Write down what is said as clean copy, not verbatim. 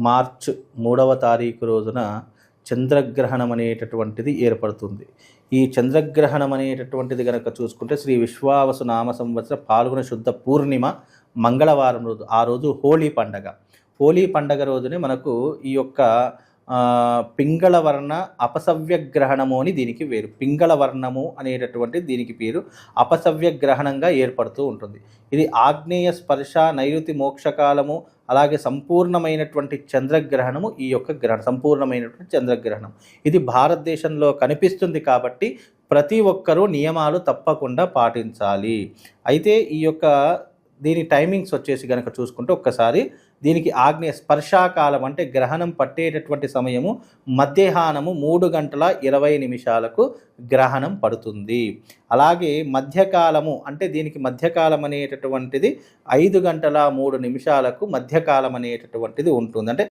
March 3వ తారీఖు రోజున చంద్రగ్రహణం అనేటటువంటిది ఏర్పడుతుంది. ఈ చంద్రగ్రహణం అనేటటువంటిది గనక చూసుకుంటే శ్రీ విశ్వావసు నామ సంవత్సర పాల్గొన శుద్ధ పూర్ణిమ మంగళవారం రోజు, ఆ రోజు హోలీ పండగ. హోలీ పండగ రోజునే మనకు ఈ యొక్క పింగళవర్ణ అపసవ్యగ్రహణము అని దీనికి పేరు. పింగళవర్ణము అనేటటువంటి దీనికి పేరు. అపసవ్యగ్రహణంగా ఏర్పడుతూ ఉంటుంది. ఇది ఆగ్నేయ స్పర్శ నైరుతి మోక్షకాలము, అలాగే సంపూర్ణమైనటువంటి చంద్రగ్రహణము. ఈ యొక్క గ్రహణం సంపూర్ణమైనటువంటి చంద్రగ్రహణం ఇది భారతదేశంలో కనిపిస్తుంది కాబట్టి ప్రతి ఒక్కరూ నియమాలు తప్పకుండా పాటించాలి. అయితే ఈ యొక్క దీని టైమింగ్స్ వచ్చేసి కనుక చూసుకుంటే ఒక్కసారి దీనికి ఆగ్నేయ స్పర్శాకాలం అంటే గ్రహణం పట్టేటటువంటి సమయము మధ్యాహ్నము 3:20 గ్రహణం పడుతుంది. అలాగే మధ్యకాలము అంటే దీనికి మధ్యకాలం అనేటటువంటిది 5:03 మధ్యకాలం అనేటటువంటిది ఉంటుంది. అంటే